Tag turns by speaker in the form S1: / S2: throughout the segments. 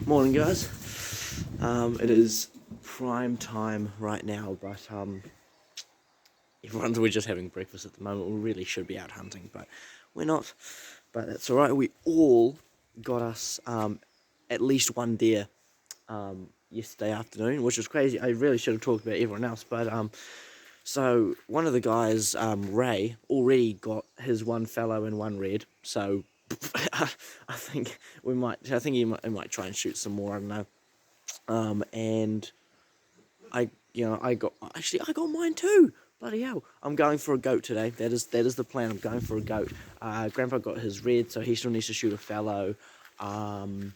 S1: Morning, guys. It is prime time right now, but we're just having breakfast at the moment. We really should be out hunting, but we're not. But that's all right. We all got us at least one deer yesterday afternoon, which was crazy. I really should have talked about everyone else, but so one of the guys, Ray, already got his one fallow and one red. So I think he might try and shoot some more. I don't know. And I got mine too. Bloody hell! I'm going for a goat today. That is the plan. I'm going for a goat. Grandpa got his red, so he still needs to shoot a fallow. And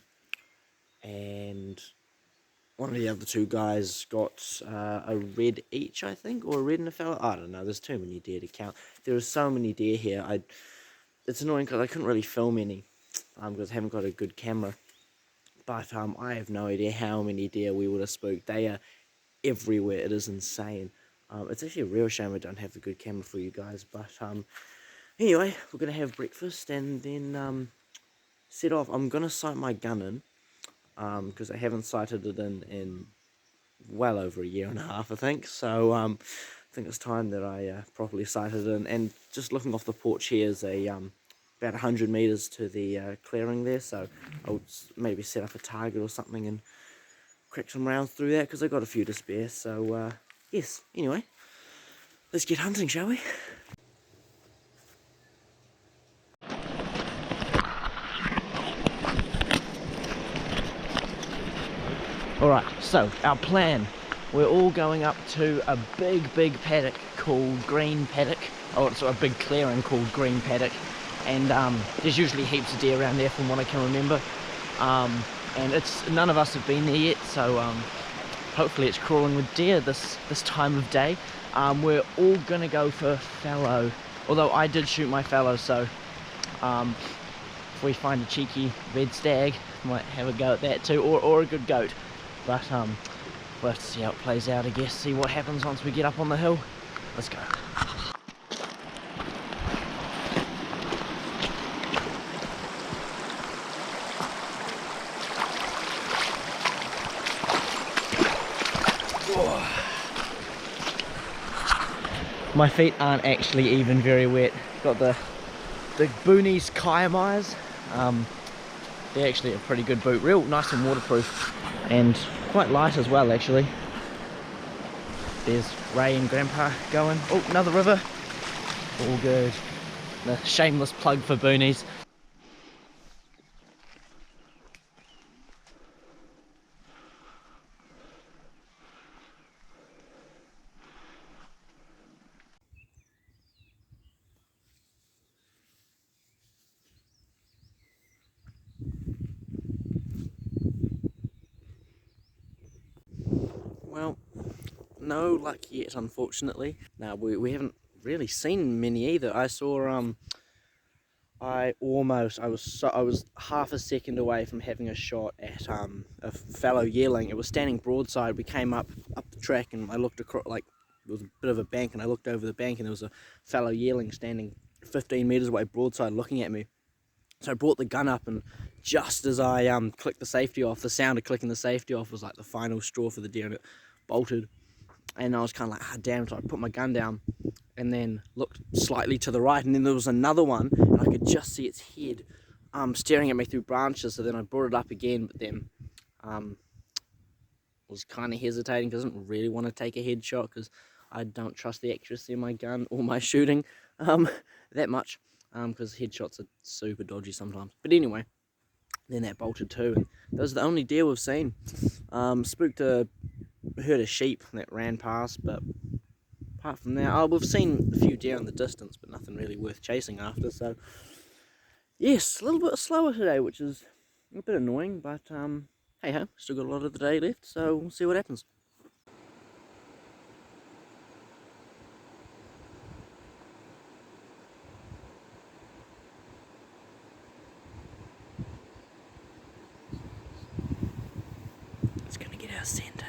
S1: one of the other two guys got a red each, I think, or a red and a fallow. I don't know. There's too many deer to count. There are so many deer here. It's annoying because I couldn't really film any because I haven't got a good camera. But I have no idea how many deer we would have spooked. They are everywhere. It is insane. It's actually a real shame I don't have a good camera for you guys. But anyway, we're going to have breakfast and then set off. I'm going to sight my gun in because I haven't sighted it in well over a year and a half, I think. So I think it's time that I properly sighted in. And just looking off the porch here is about 100 meters to the clearing there, so I'll maybe set up a target or something and crack some rounds through that because I got a few to spare. So yes, anyway, let's get hunting, shall we? Alright, so our plan, we're all going up to a big paddock called Green Paddock, or it's a big clearing called Green Paddock. And there's usually heaps of deer around there from what I can remember, and none of us have been there yet, so hopefully it's crawling with deer this time of day. We're all gonna go for fallow, although I did shoot my fallow, so if we find a cheeky red stag, might have a go at that too, or a good goat. But we'll have to see how it plays out, I guess, see what happens once we get up on the hill. Let's go. My feet aren't actually even very wet. Got the Boonies Kayamais. They're actually a pretty good boot, real nice and waterproof, and quite light as well actually. There's Ray and Grandpa going. Oh, another river. All good. The shameless plug for Boonies. Well, no luck yet, unfortunately. No, we haven't really seen many either. I saw I was half a second away from having a shot at a fallow yearling. It was standing broadside. We came up the track and I looked across, like it was a bit of a bank, and I looked over the bank and there was a fallow yearling standing 15 meters away broadside looking at me. So I brought the gun up, and just as I clicked the safety off, the sound of clicking the safety off was like the final straw for the deer, and it bolted. And I was kind of like, damn, so I put my gun down and then looked slightly to the right, and then there was another one, and I could just see its head staring at me through branches. So then I brought it up again, but then was kind of hesitating because I didn't really want to take a headshot because I don't trust the accuracy of my gun or my shooting that much, because headshots are super dodgy sometimes. But anyway, then that bolted too, and those are the only deer we've seen. Spooked a herd of sheep that ran past, but apart from that, we've seen a few deer in the distance, but nothing really worth chasing after. So yes, a little bit slower today, which is a bit annoying, but hey ho, still got a lot of the day left, so we'll see what happens. It's gonna get our scent, eh?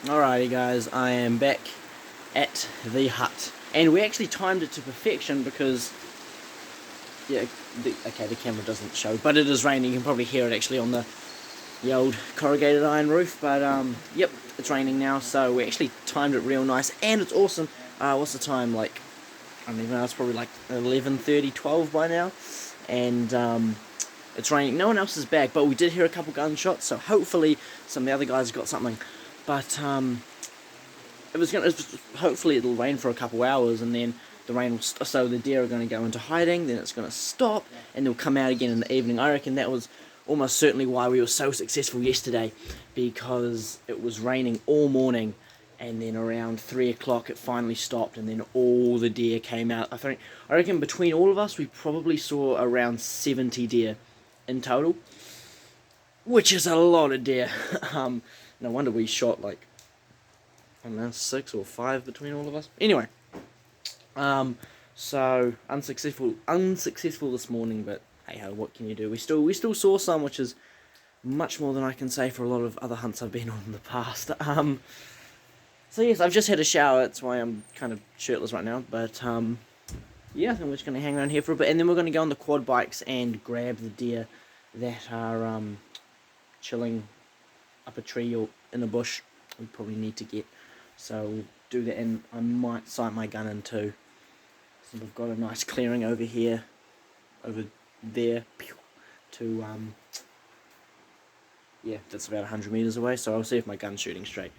S1: Alrighty guys, I am back at the hut. And we actually timed it to perfection because, yeah, the camera doesn't show, but it is raining. You can probably hear it actually on the old corrugated iron roof. But yep, it's raining now, so we actually timed it real nice. And it's awesome. What's the time? Like, I don't even know, it's probably like 11:30, 12 by now. And it's raining. No one else is back, but we did hear a couple gunshots, so hopefully some of the other guys got something. But hopefully it'll rain for a couple hours, and then the rain will so the deer are going to go into hiding. Then it's going to stop, and they'll come out again in the evening. I reckon that was almost certainly why we were so successful yesterday, because it was raining all morning, and then around 3 o'clock it finally stopped, and then all the deer came out. I reckon between all of us we probably saw around 70 deer in total, which is a lot of deer. No wonder we shot like, I don't know, 6 or 5 between all of us. Anyway, so unsuccessful this morning, but hey ho, what can you do? We still saw some, which is much more than I can say for a lot of other hunts I've been on in the past. So yes, I've just had a shower. That's why I'm kind of shirtless right now. But yeah, I think we're just going to hang around here for a bit, and then we're going to go on the quad bikes and grab the deer that are chilling up a tree or in a bush. We probably need to get. So we'll do that, and I might sight my gun in too. So we've got a nice clearing over here, over there, to yeah, that's about 100 meters away. So I'll see if my gun's shooting straight.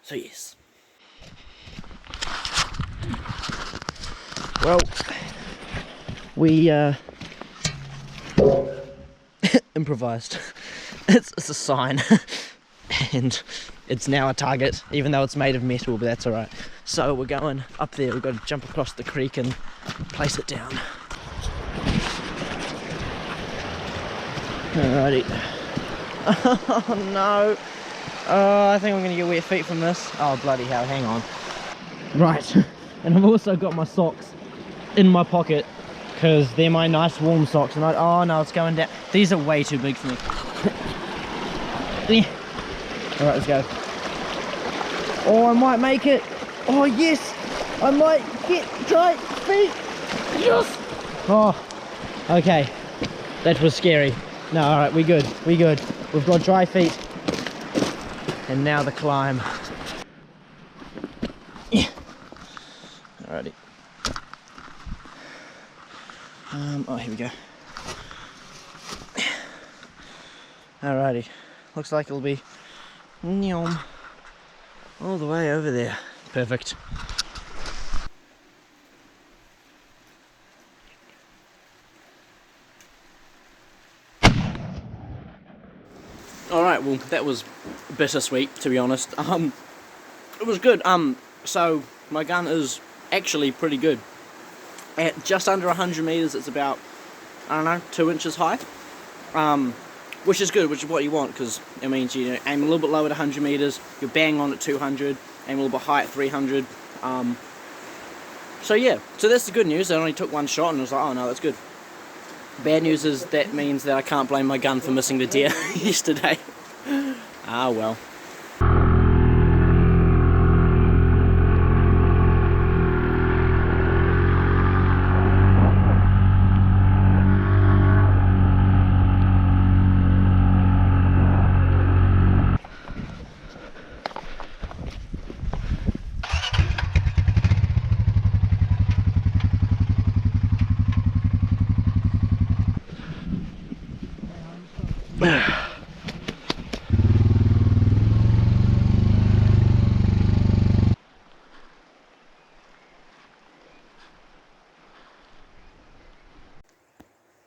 S1: So yes. Well, we improvised. It's a sign. And it's now a target, even though it's made of metal, but that's alright. So we're going up there. We've got to jump across the creek and place it down. Alrighty. Oh no. Oh, I think I'm going to get wet feet from this. Oh bloody hell, hang on. Right, and I've also got my socks in my pocket, because they're my nice warm socks. And oh no, it's going down. These are way too big for me. Alright, let's go. Oh, I might make it. Oh, yes. I might get dry feet. Yes. Oh, okay. That was scary. No, alright, we good. We good. We've got dry feet. And now the climb. Yeah. Alrighty. Oh, here we go. Alrighty. Looks like it'll be all the way over there. Perfect. Alright, well that was bittersweet, to be honest. It was good. So my gun is actually pretty good. At just under 100 meters, it's about, I don't know, 2 inches high. Which is good, which is what you want, because it means you aim a little bit low at 100 meters, you're bang on at 200, aim a little bit high at 300. So yeah, so that's the good news. I only took one shot and I was like, oh no, that's good. Bad news is that means that I can't blame my gun for missing the deer yesterday. Ah well.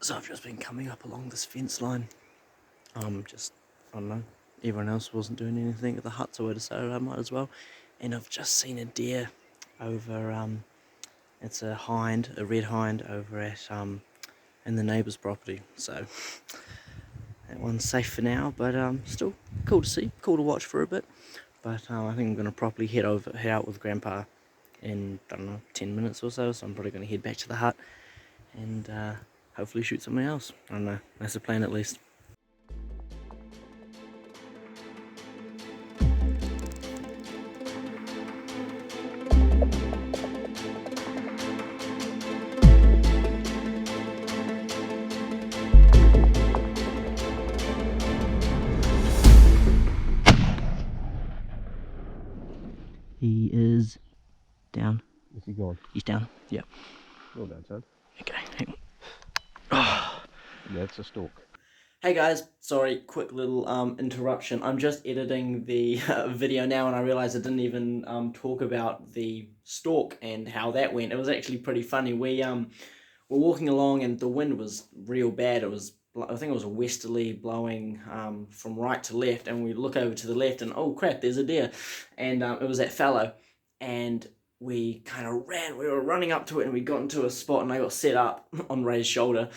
S1: So I've just been coming up along this fence line. I don't know, everyone else wasn't doing anything at the hut, so I decided I might as well. And I've just seen a deer over, it's a red hind over at, in the neighbour's property. So that one's safe for now, but still cool to see, cool to watch for a bit. But I think I'm going to properly head out with Grandpa in, I don't know, 10 minutes or so. So I'm probably going to head back to the hut and hopefully shoot something else. I don't know, that's the plan at least. He is down.
S2: Is he gone?
S1: He's down. Yeah.
S2: Well done, son.
S1: Okay, hang on. Oh.
S2: That's a stalk.
S1: Hey guys, sorry, quick little interruption. I'm just editing the video now and I realised I didn't even talk about the stalk and how that went. It was actually pretty funny. We were walking along and the wind was real bad. It was, I think it was a westerly blowing from right to left, and we look over to the left and oh crap, there's a deer. And it was that fallow, and we kind of ran. We were running up to it and we got into a spot and I got set up on Ray's shoulder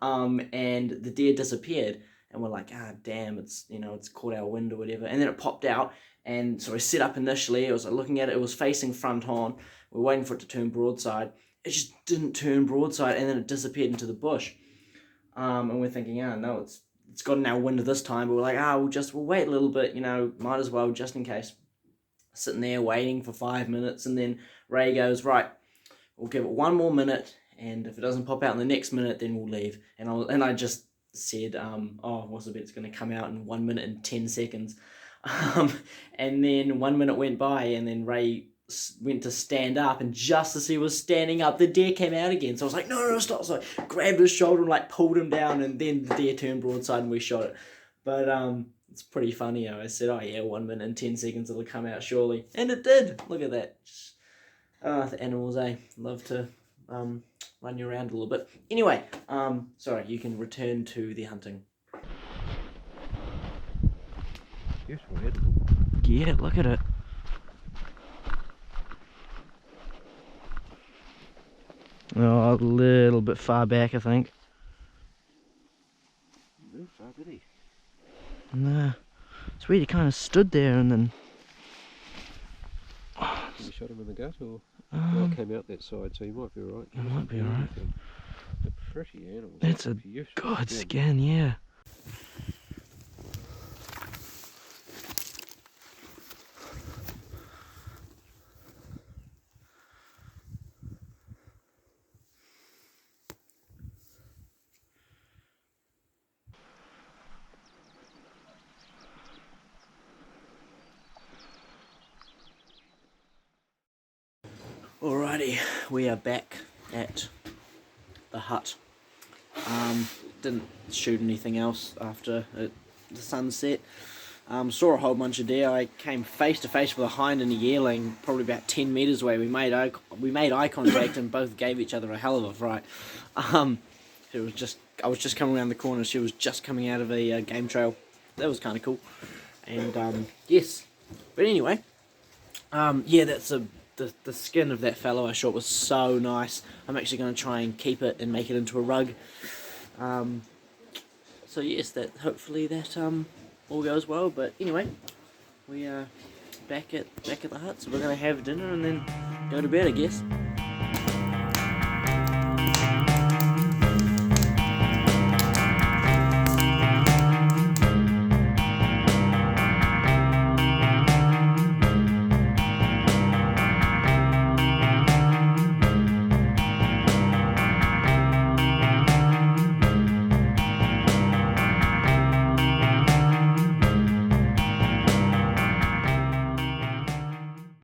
S1: and the deer disappeared and we're like, ah, damn, it's, you know, it's caught our wind or whatever. And then it popped out, and so I set up initially. I was like looking at it, it was facing front on. We were waiting for it to turn broadside. It just didn't turn broadside, and then it disappeared into the bush. And we're thinking, ah, no, it's gotten our wind this time. But we're like, we'll wait a little bit, you know, might as well just in case. Sitting there waiting for 5 minutes, and then Ray goes, right, we'll give it 1 more minute, and if it doesn't pop out in the next minute, then we'll leave. And I just said, what's the bet it's going to come out in 1 minute and 10 seconds. And then 1 minute went by, and then Ray went to stand up, and just as he was standing up, the deer came out again. So I was like, no, stop. So I grabbed his shoulder and like pulled him down, and then the deer turned broadside and we shot it. But it's pretty funny. I said, oh yeah, 1 minute and 10 seconds it'll come out surely. And it did. Look at that. The animals, love to run you around a little bit. Anyway, sorry, you can return to the hunting.
S2: Beautiful edible.
S1: Yeah, look at it. Oh, a little bit far back, I think.
S2: No, far did he?
S1: Nah, it's weird. He kind of stood there and then.
S2: You shot him in the gut, or well, it came out that side, so you might be alright.
S1: It might be alright.
S2: A pretty animal.
S1: It's a good skin, yeah. Alrighty, we are back at the hut. Didn't shoot anything else after the sunset. Saw a whole bunch of deer. I came face to face with a hind and a yearling, probably about 10 meters away. We made eye contact and both gave each other a hell of a fright. I was just coming around the corner. She was just coming out of a game trail. That was kind of cool. And yes, but anyway, yeah, that's the skin of that fellow I shot was so nice. I'm actually going to try and keep it and make it into a rug. So yes, that hopefully that all goes well. But anyway, we are back at the hut, so we're going to have dinner and then go to bed, I guess.